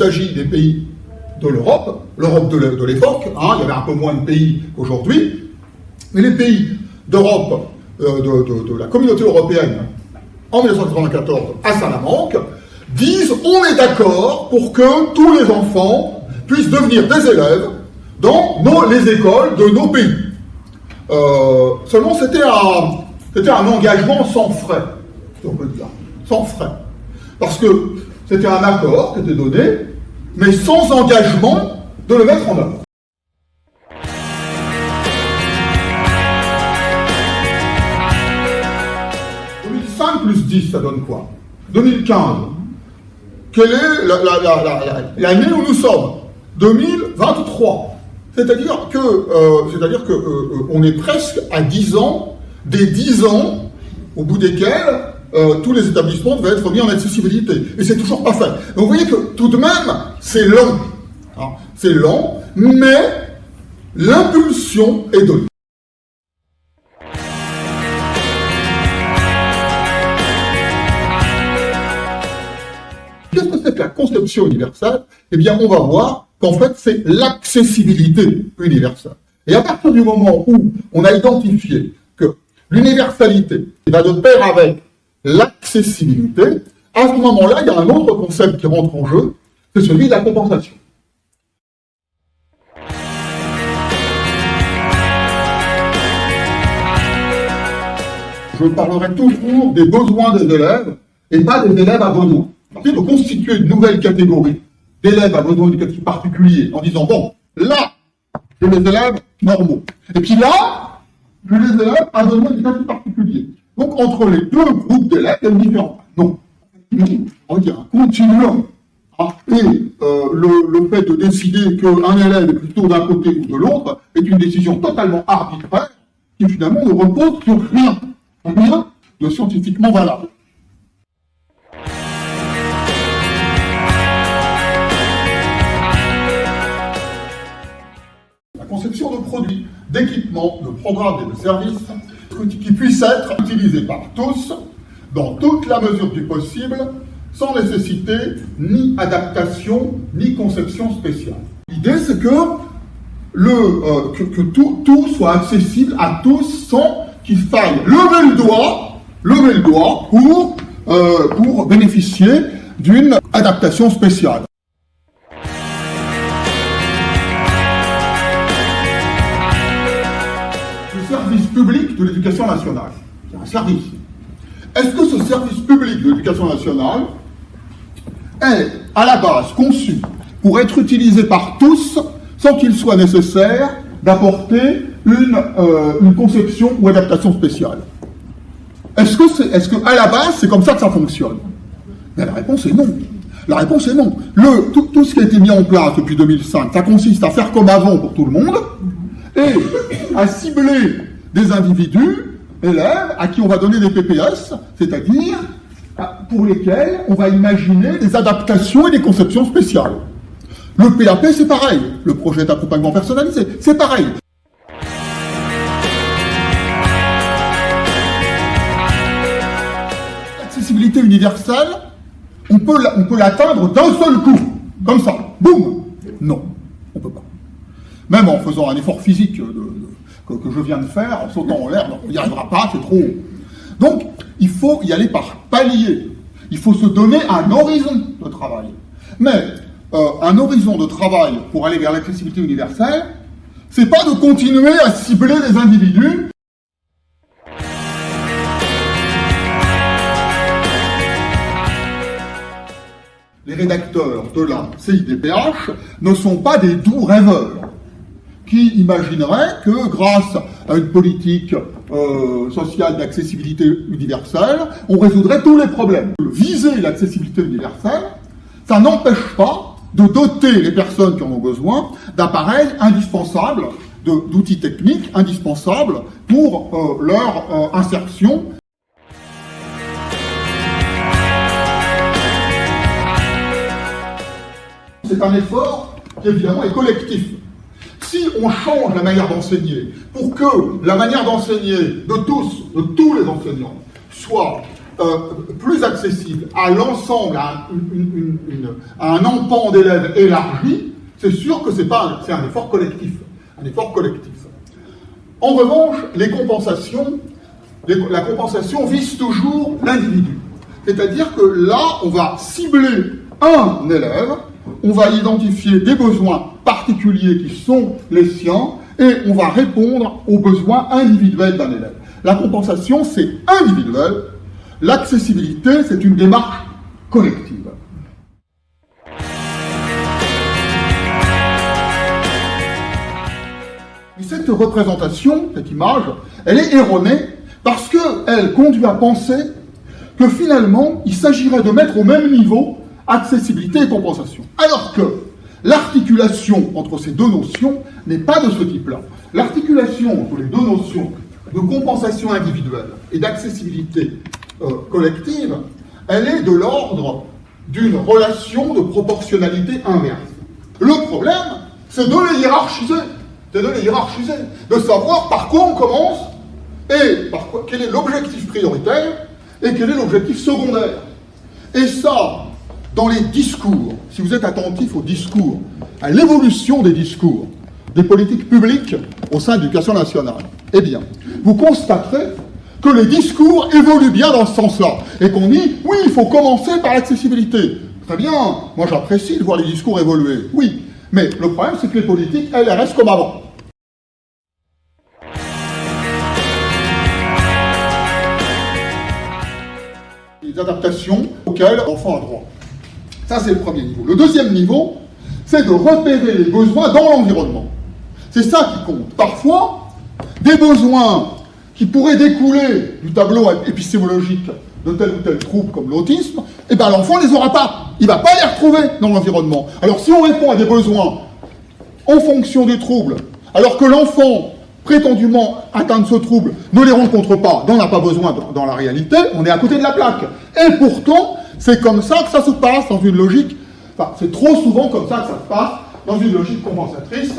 s'agit des pays de l'Europe de l'époque, il y avait un peu moins de pays qu'aujourd'hui, mais les pays d'Europe, de la communauté européenne, en 1994, à Salamanque, disent on est d'accord pour que tous les enfants puissent devenir des élèves dans les écoles de nos pays. Seulement, c'était un engagement sans frais, si on peut dire, sans frais. Parce que c'était un accord qui était donné, mais sans engagement de le mettre en œuvre. 2005 plus 10, ça donne quoi? 2015. Quelle est l'année où nous sommes? 2023. C'est-à-dire que on est presque à 10 ans, des 10 ans au bout desquels tous les établissements devaient être mis en accessibilité. Et c'est toujours pas fait. Donc vous voyez que tout de même, c'est lent. C'est lent, mais l'impulsion est donnée. Qu'est-ce que c'est que la conception universelle? Eh bien, on va voir qu'en fait, c'est l'accessibilité universelle. Et à partir du moment où on a identifié que l'universalité va de pair avec l'accessibilité, à ce moment-là, il y a un autre concept qui rentre en jeu, c'est celui de la compensation. Je parlerai toujours des besoins des élèves et pas des élèves à besoin. C'est de constituer une nouvelle catégorie d'élèves à besoins éducatifs particuliers en disant, bon, là, j'ai les élèves normaux. Et puis là, j'ai les élèves à besoins éducatifs particuliers. Donc, entre les deux groupes d'élèves, il y a une différence. Non. On va dire un continuum. Et le fait de décider qu'un élève est plutôt d'un côté ou de l'autre est une décision totalement arbitraire qui finalement ne repose sur rien de scientifiquement valable. La conception de produits, d'équipements, de programmes et de services qui puissent être utilisés par tous, dans toute la mesure du possible, sans nécessiter ni adaptation, ni conception spéciale. L'idée, c'est que tout soit accessible à tous sans qu'il faille lever le doigt pour bénéficier d'une adaptation spéciale. Le service public de l'éducation nationale, c'est un service. Est-ce que ce service public de l'éducation nationale est, à la base, conçu pour être utilisé par tous sans qu'il soit nécessaire d'apporter une conception ou adaptation spéciale? Est-ce que à la base, c'est comme ça que ça fonctionne? Mais la réponse est non. La réponse est non. Tout ce qui a été mis en place depuis 2005, ça consiste à faire comme avant pour tout le monde et à cibler des individus, élèves, à qui on va donner des PPS, c'est-à-dire pour lesquels on va imaginer des adaptations et des conceptions spéciales. Le PAP, c'est pareil. Le projet d'accompagnement personnalisé, c'est pareil. L'accessibilité universelle, on peut l'atteindre d'un seul coup, comme ça, boum. Non, on peut pas. Même en faisant un effort physique que je viens de faire, en sautant en l'air, on n'y arrivera pas, c'est trop haut. Donc, il faut y aller par paliers. Il faut se donner un horizon de travail. Mais un horizon de travail pour aller vers l'accessibilité universelle, c'est pas de continuer à cibler les individus. Les rédacteurs de la CIDPH ne sont pas des doux rêveurs qui imagineraient que grâce à une politique sociale d'accessibilité universelle, on résoudrait tous les problèmes. Viser l'accessibilité universelle, ça n'empêche pas de doter les personnes qui en ont besoin d'appareils indispensables, d'outils techniques indispensables pour leur insertion. C'est un effort qui évidemment est collectif. Si on change la manière d'enseigner pour que la manière d'enseigner de tous les enseignants, soit plus accessible à l'ensemble, à un empan d'élèves élargi, c'est sûr que c'est un effort collectif. Un effort collectif. En revanche, la compensation vise toujours l'individu. C'est-à-dire que là, on va cibler un élève, on va identifier des besoins particuliers qui sont les siens, et on va répondre aux besoins individuels d'un élève. La compensation, c'est individuel. L'accessibilité, c'est une démarche collective. Et cette représentation, cette image, elle est erronée parce qu'elle conduit à penser que finalement, il s'agirait de mettre au même niveau accessibilité et compensation. Alors que l'articulation entre ces deux notions n'est pas de ce type-là. L'articulation entre les deux notions de compensation individuelle et d'accessibilité collective, elle est de l'ordre d'une relation de proportionnalité inverse. Le problème, c'est de les hiérarchiser. De savoir par quoi on commence et quel est l'objectif prioritaire et quel est l'objectif secondaire. Et ça, dans les discours, si vous êtes attentif aux discours, à l'évolution des discours, des politiques publiques au sein de l'éducation nationale, eh bien, vous constaterez que les discours évoluent bien dans ce sens-là, et qu'on dit, oui, il faut commencer par l'accessibilité. Très bien, moi j'apprécie de voir les discours évoluer, oui, mais le problème c'est que les politiques, elles restent comme avant. Les adaptations auxquelles l'enfant a droit. Ça c'est le premier niveau. Le deuxième niveau, c'est de repérer les besoins dans l'environnement. C'est ça qui compte. Parfois, des besoins qui pourraient découler du tableau épistémologique de tel ou tel trouble comme l'autisme, eh bien l'enfant ne les aura pas. Il ne va pas les retrouver dans l'environnement. Alors si on répond à des besoins en fonction du trouble, alors que l'enfant prétendument atteint de ce trouble ne les rencontre pas, dont on n'a pas besoin dans la réalité, on est à côté de la plaque. Et pourtant, c'est comme ça que ça se passe dans une logique, enfin c'est trop souvent comme ça que ça se passe dans une logique compensatrice.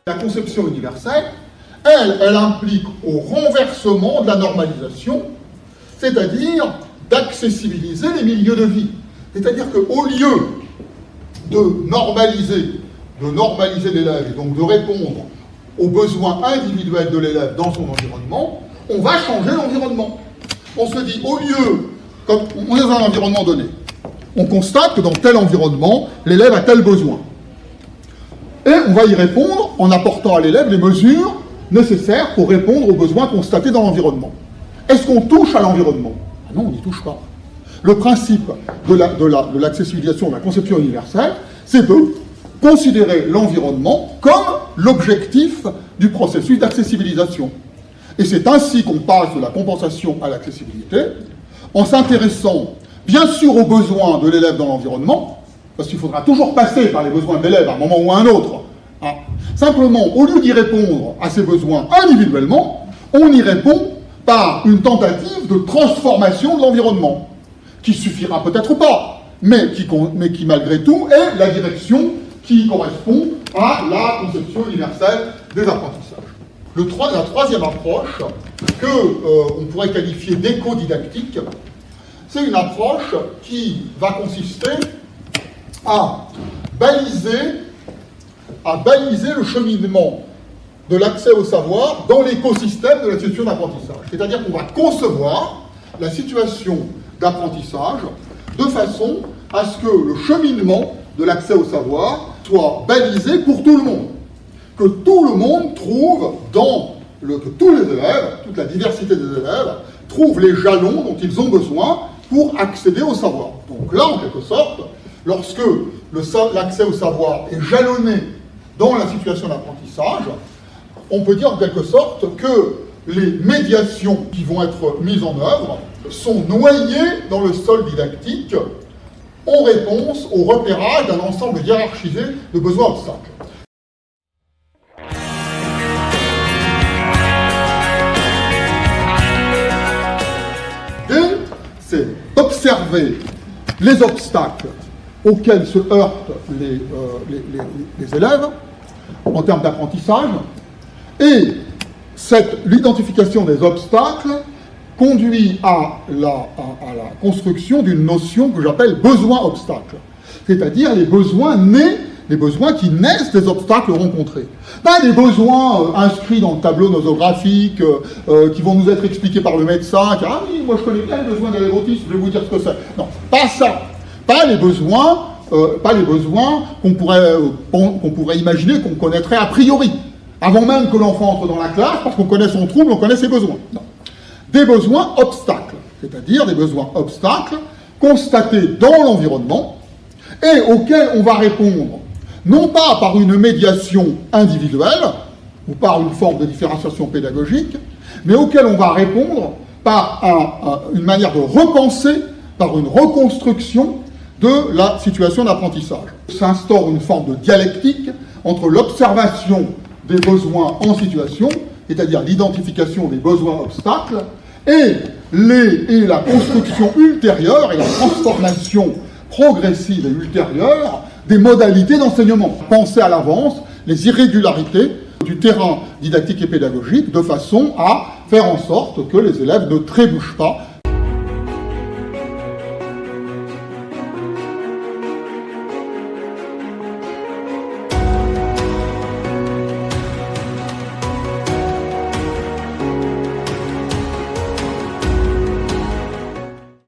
La conception universelle, elle implique au renversement de la normalisation, c'est-à-dire d'accessibiliser les milieux de vie. C'est-à-dire qu'au lieu de normaliser l'élève et donc de répondre aux besoins individuels de l'élève dans son environnement, on va changer l'environnement. On se dit, au lieu, comme on est dans un environnement donné, on constate que dans tel environnement, l'élève a tel besoin. Et on va y répondre en apportant à l'élève les mesures nécessaires pour répondre aux besoins constatés dans l'environnement. Est-ce qu'on touche à l'environnement? Ah non, on n'y touche pas. Le principe de l'accessibilisation, de la conception universelle, c'est de considérer l'environnement comme l'objectif du processus d'accessibilisation. Et c'est ainsi qu'on passe de la compensation à l'accessibilité, en s'intéressant bien sûr aux besoins de l'élève dans l'environnement, parce qu'il faudra toujours passer par les besoins de l'élève à un moment ou à un autre. Hein. Simplement, au lieu d'y répondre à ces besoins individuellement, on y répond par une tentative de transformation de l'environnement, qui suffira peut-être pas, mais qui malgré tout est la direction qui correspond à la conception universelle des apprentissages. La troisième approche, qu'on pourrait qualifier d'éco-didactique, c'est une approche qui va consister à baliser le cheminement de l'accès au savoir dans l'écosystème de la situation d'apprentissage. C'est-à-dire qu'on va concevoir la situation d'apprentissage de façon à ce que le cheminement de l'accès au savoir soit balisé pour tout le monde. Que tout le monde trouve que tous les élèves, toute la diversité des élèves, trouvent les jalons dont ils ont besoin pour accéder au savoir. Donc là, en quelque sorte, lorsque l'accès au savoir est jalonné dans la situation d'apprentissage, on peut dire en quelque sorte que les médiations qui vont être mises en œuvre sont noyées dans le sol didactique en réponse au repérage d'un ensemble hiérarchisé de besoins obstacles. C'est d'observer les obstacles auxquels se heurtent les élèves en termes d'apprentissage. Et l'identification des obstacles conduit à la construction d'une notion que j'appelle besoin-obstacle, c'est-à-dire les besoins qui naissent des obstacles rencontrés. Pas des besoins inscrits dans le tableau nosographique, qui vont nous être expliqués par le médecin, qui ah oui, moi je connais bien les besoins de l'érotisme, je vais vous dire ce que c'est. Non, pas ça. Pas les besoins qu'on pourrait imaginer, qu'on connaîtrait a priori, avant même que l'enfant entre dans la classe, parce qu'on connaît son trouble, on connaît ses besoins. Non. Des besoins obstacles, c'est-à-dire des besoins obstacles constatés dans l'environnement et auxquels on va répondre non pas par une médiation individuelle ou par une forme de différenciation pédagogique, mais auxquels on va répondre par une manière de repenser, par une reconstruction de la situation d'apprentissage. S'instaure une forme de dialectique entre l'observation des besoins en situation, c'est-à-dire l'identification des besoins obstacles, et la construction ultérieure et la transformation progressive et ultérieure des modalités d'enseignement. Penser à l'avance les irrégularités du terrain didactique et pédagogique de façon à faire en sorte que les élèves ne trébuchent pas